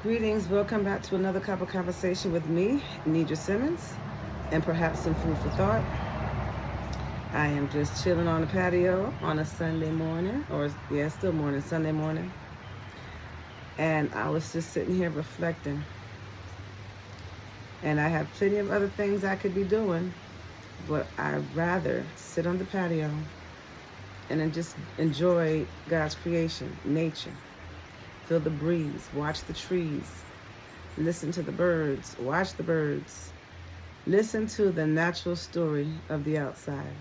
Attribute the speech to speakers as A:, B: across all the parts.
A: Greetings, welcome back to another cup of conversation with me, Nidra Simmons, and perhaps some food for thought. I am just chilling on the patio on a Sunday morning, or yeah, still morning, Sunday morning. And I was just sitting here reflecting. And I have plenty of other things I could be doing, but I'd rather sit on the patio and then just enjoy God's creation, nature. Feel the breeze, watch the trees, listen to the birds, watch the birds, listen to the natural story of the outside.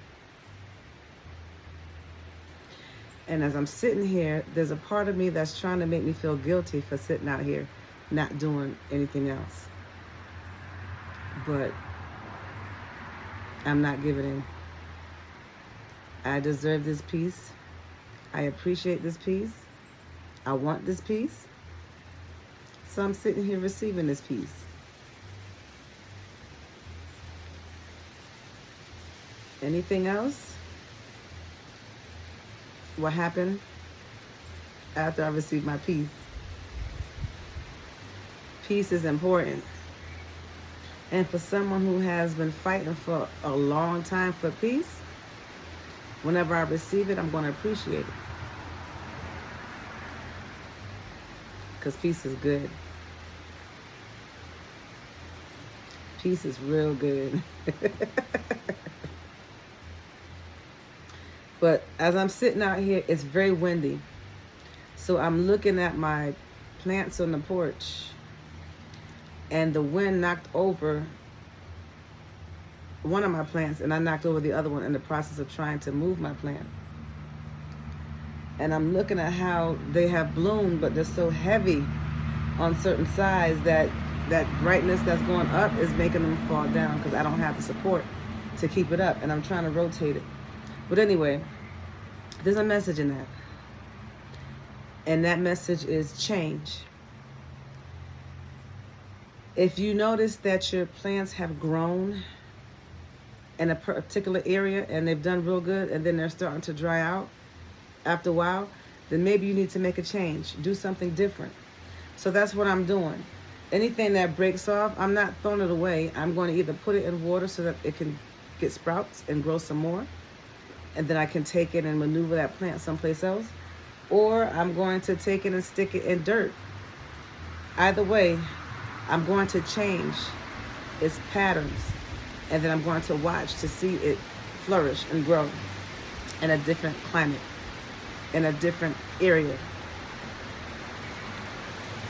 A: And as I'm sitting here, there's a part of me that's trying to make me feel guilty for sitting out here, not doing anything else. But I'm not giving in. I deserve this peace. I appreciate this peace. I want this peace. So I'm sitting here receiving this peace. Anything else? What happened after I received my peace? Peace is important. And for someone who has been fighting for a long time for peace, whenever I receive it, I'm going to appreciate it. Because peace is good. Peace is real good. But as I'm sitting out here, it's very windy. So I'm looking at my plants on the porch, and the wind knocked over one of my plants, and I knocked over the other one in the process of trying to move my plant. And I'm looking at how they have bloomed, but they're so heavy on certain sides that brightness that's going up is making them fall down because I don't have the support to keep it up, and I'm trying to rotate it. But anyway, there's a message in that. And that message is change. If you notice that your plants have grown in a particular area and they've done real good, and then they're starting to dry out after a while, then maybe you need to make a change, do something different. So that's what I'm doing. Anything that breaks off, I'm not throwing it away. I'm going to either put it in water so that it can get sprouts and grow some more, and then I can take it and maneuver that plant someplace else, or I'm going to take it and stick it in dirt. Either way, I'm going to change its patterns, and then I'm going to watch to see it flourish and grow in a different climate, in a different area.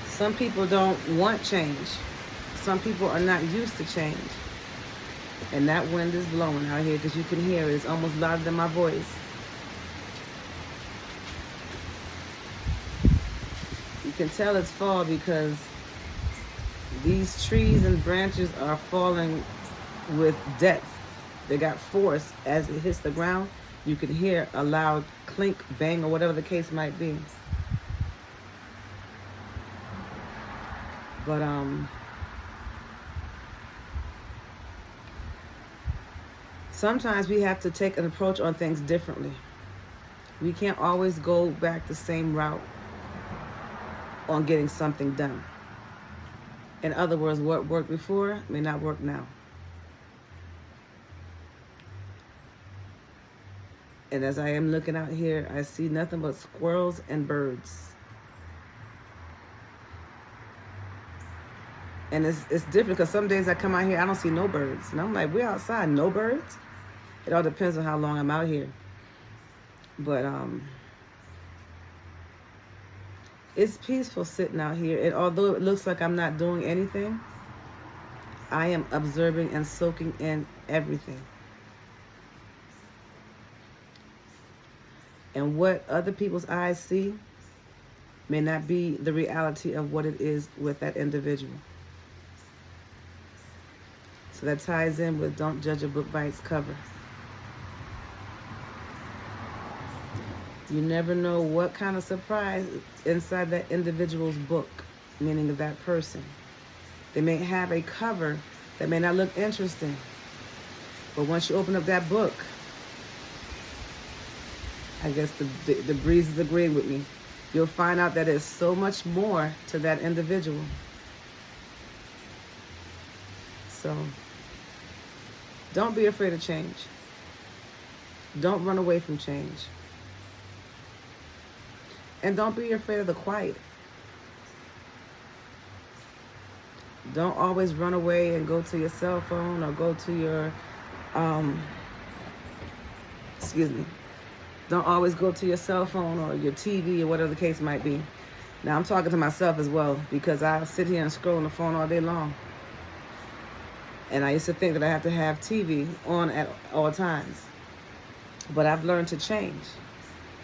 A: Some people don't want change. Some people are not used to change. And that wind is blowing out here because you can hear it. It's almost louder than my voice. You can tell it's fall because these trees and branches are falling with depth. They got force as it hits the ground. You can hear a loud clink, bang, or whatever the case might be. But sometimes we have to take an approach on things differently. We can't always go back the same route on getting something done. In other words, what worked before may not work now. And as I am looking out here, I see nothing but squirrels and birds. And it's different because some days I come out here, I don't see no birds. And I'm like, we're outside, no birds? It all depends on how long I'm out here. But it's peaceful sitting out here. And although it looks like I'm not doing anything, I am observing and soaking in everything. And what other people's eyes see may not be the reality of what it is with that individual. So that ties in with don't judge a book by its cover. You never know what kind of surprise inside that individual's book, meaning of that person. They may have a cover that may not look interesting, but once you open up that book, I guess the breeze is agreeing with me. you'll find out that there's so much more to that individual. So don't be afraid of change. Don't run away from change. And don't be afraid of the quiet. Don't always run away and go to your cell phone or go to your, don't always go to your cell phone or your TV or whatever the case might be. Now, I'm talking to myself as well, because I sit here and scroll on the phone all day long. And I used to think that I have to have TV on at all times. But I've learned to change.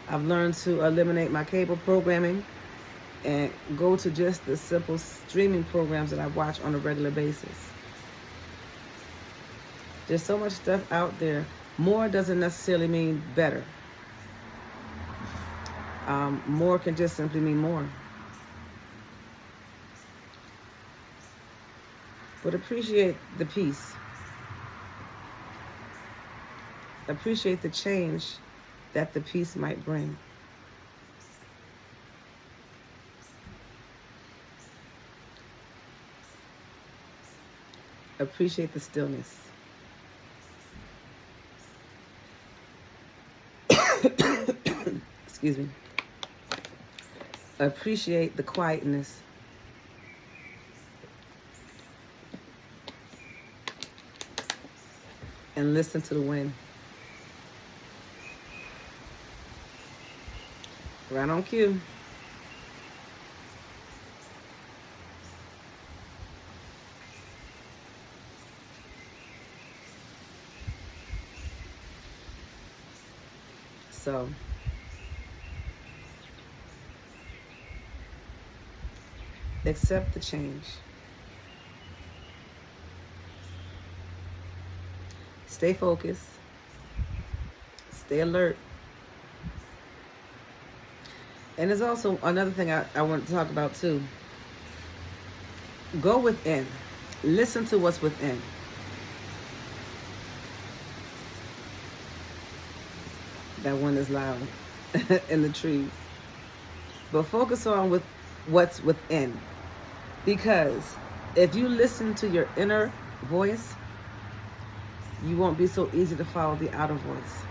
A: I've learned to eliminate my cable programming and go to just the simple streaming programs that I watch on a regular basis. There's so much stuff out there. More doesn't necessarily mean better. More can just simply mean more. But appreciate the peace. Appreciate the change that the peace might bring. Appreciate the stillness. Excuse me. Appreciate the quietness. And listen to the wind. Right on cue. So, accept the change. Stay focused. Stay alert. And there's also another thing I want to talk about too. Go within. Listen to what's within. That one is loud in the trees. But focus on what's within. Because if you listen to your inner voice, you won't be so easy to follow the outer voice.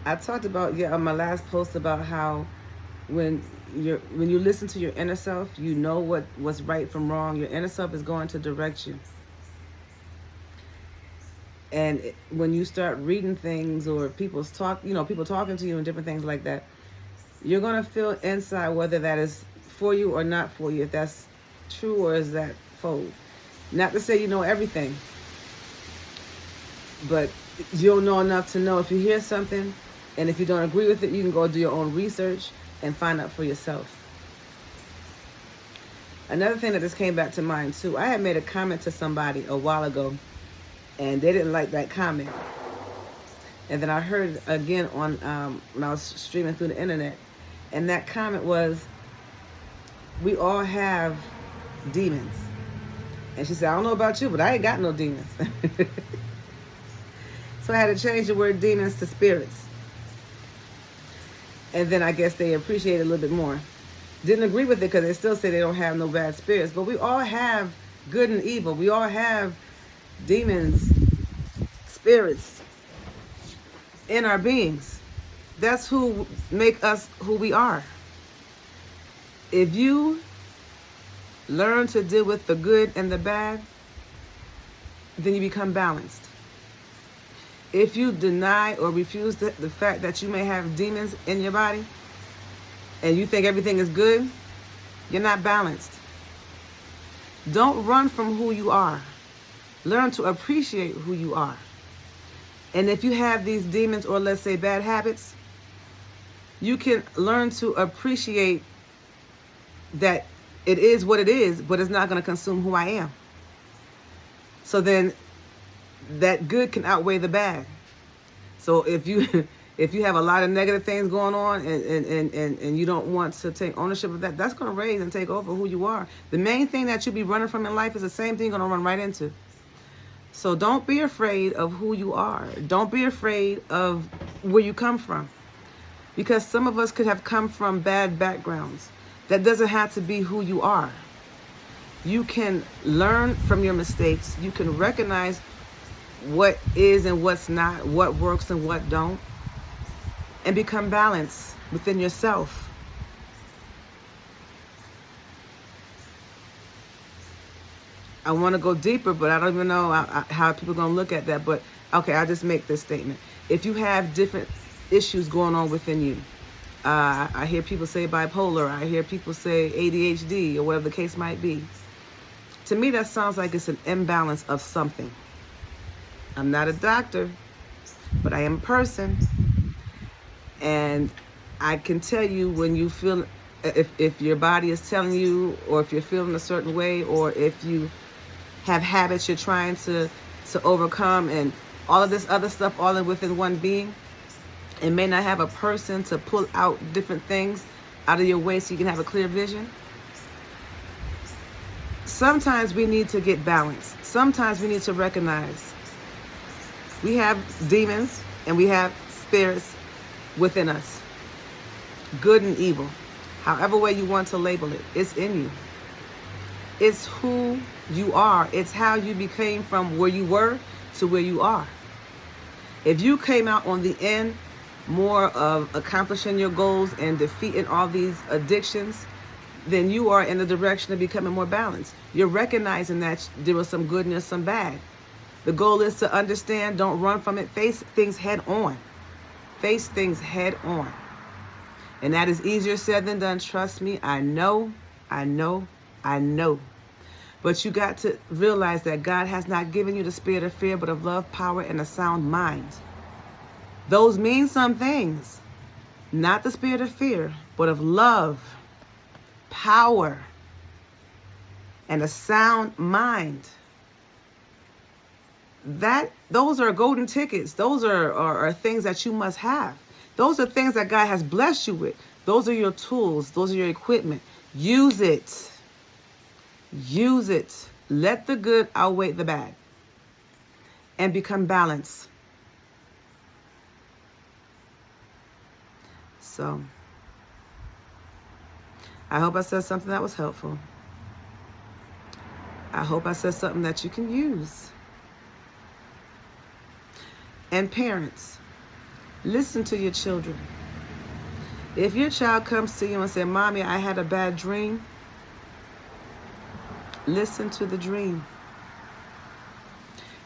A: I talked about on my last post about how when you listen to your inner self, you know what's right from wrong. Your inner self is going to direct you. And when you start reading things or people talking to you and different things like that, you're going to feel inside whether that is for you or not for you, if that's true or is that false. Not to say you know everything, but you'll know enough to know if you hear something, and if you don't agree with it, you can go do your own research and find out for yourself. Another thing that just came back to mind too, I had made a comment to somebody a while ago, and they didn't like that comment. And then I heard again on when I was streaming through the internet, and that comment was, we all have demons. And she said, I don't know about you, but I ain't got no demons. So I had to change the word demons to spirits. And then I guess they appreciate it a little bit more. Didn't agree with it because they still say they don't have no bad spirits. But we all have good and evil. We all have demons, spirits in our beings. That's who make us who we are. If you learn to deal with the good and the bad, then you become balanced. If you deny or refuse the fact that you may have demons in your body and you think everything is good, you're not balanced. Don't run from who you are. Learn to appreciate who you are. And if you have these demons or let's say bad habits, you can learn to appreciate that it is what it is, but it's not going to consume who I am. So then that good can outweigh the bad. So if you have a lot of negative things going on and you don't want to take ownership of that, that's going to raise and take over who you are. The main thing that you'll be running from in life is the same thing you're going to run right into. So don't be afraid of who you are. Don't be afraid of where you come from. Because some of us could have come from bad backgrounds. That doesn't have to be who you are. You can learn from your mistakes. You can recognize what is and what's not, what works and what don't, and become balanced within yourself. I want to go deeper, but I don't even know how people are going to look at that. But okay, I'll just make this statement. If you have different issues going on within you, I hear people say bipolar, I hear people say ADHD, or whatever the case might be. To me, that sounds like it's an imbalance of something. I'm not a doctor, but I am a person. And I can tell you when you feel, if your body is telling you, or if you're feeling a certain way, or if you have habits you're trying to overcome, and all of this other stuff all within one being, and may not have a person to pull out different things out of your way so you can have a clear vision. Sometimes we need to get balanced. Sometimes we need to recognize we have demons and we have spirits within us, good and evil. However way you want to label it, it's in you. It's who you are. It's how you became from where you were to where you are. If you came out on the end more of accomplishing your goals and defeating all these addictions, then you are in the direction of becoming more balanced. You're recognizing that there was some good and there's some bad. The goal is to understand, don't run from it, face things head on. Face things head on. And that is easier said than done. Trust me, I know. But you got to realize that God has not given you the spirit of fear, but of love, power, and a sound mind. Those mean some things. Not the spirit of fear, but of love, power, and a sound mind. Those are golden tickets. Those are things that you must have. Those are things that God has blessed you with. Those are your tools. Those are your equipment. Use it. Use it. Let the good outweigh the bad. And become balanced. So, I hope I said something that was helpful. I hope I said something that you can use. And parents, listen to your children. If your child comes to you and says, "Mommy, I had a bad dream," listen to the dream.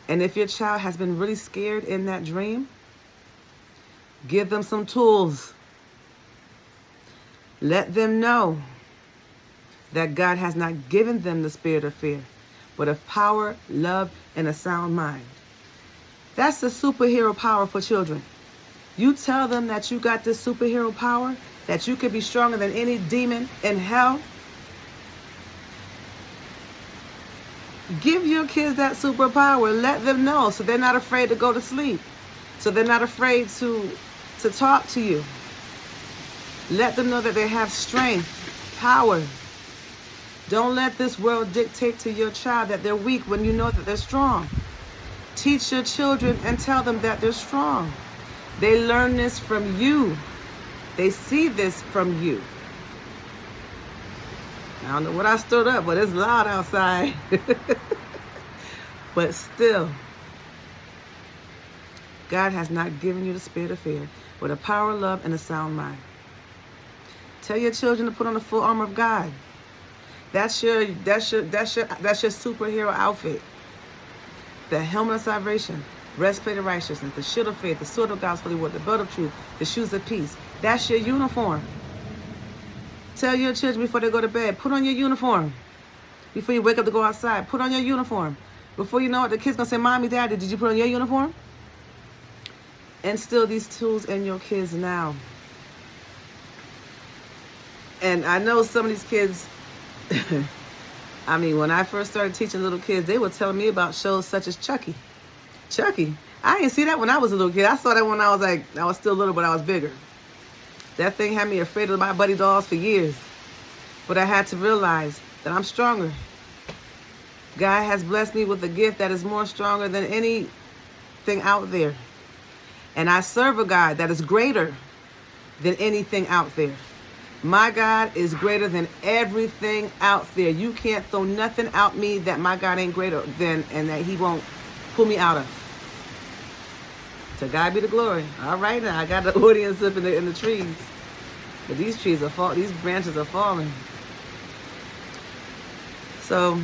A: And if your child has been really scared in that dream, give them some tools. Let them know that God has not given them the spirit of fear, but of power, love, and a sound mind. That's the superhero power for children. You tell them that you got this superhero power, that you could be stronger than any demon in hell. Give your kids that superpower. Let them know so they're not afraid to go to sleep. So they're not afraid to talk to you. Let them know that they have strength, power. Don't let this world dictate to your child that they're weak when you know that they're strong. Teach your children and tell them that they're strong. They learn this from you. They see this from you. I don't know what I stirred up, but it's loud outside. But still, God has not given you the spirit of fear, but a power, love, and a sound mind. Tell your children to put on the full armor of God. That's your superhero outfit. The helmet of salvation, breastplate of righteousness, the shield of faith, the sword of God's holy word, the belt of truth, the shoes of peace. That's your uniform. Tell your children before they go to bed, put on your uniform. Before you wake up to go outside, put on your uniform. Before you know it, the kid's going to say, "Mommy, Daddy, did you put on your uniform?" Instill these tools in your kids now. And I know some of these kids, I mean, when I first started teaching little kids, they were telling me about shows such as Chucky. Chucky. I didn't see that when I was a little kid. I saw that when I was still little, but I was bigger. That thing had me afraid of my buddy dolls for years. But I had to realize that I'm stronger. God has blessed me with a gift that is more stronger than anything out there. And I serve a God that is greater than anything out there. My God is greater than everything out there. You can't throw nothing out me that my God ain't greater than and that he won't pull me out of. To God be the glory. All right now, I got the audience up in the trees. But these trees are these branches are falling. So,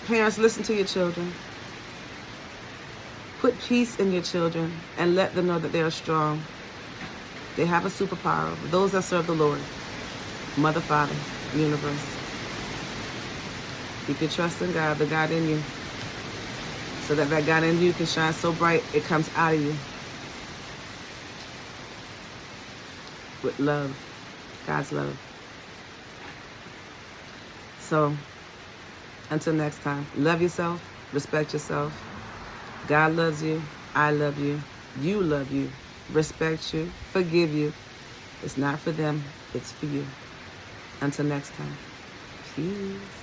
A: parents, listen to your children. Put peace in your children and let them know that they are strong. They have a superpower. Those that serve the Lord, Mother, Father, universe. Keep your trust in God, the God in you, so that God in you can shine so bright it comes out of you with love, God's love. So, until next time, love yourself, respect yourself. God loves you. I love you. You love you. Respect you. Forgive you. It's not for them. It's for you. Until next time. Peace.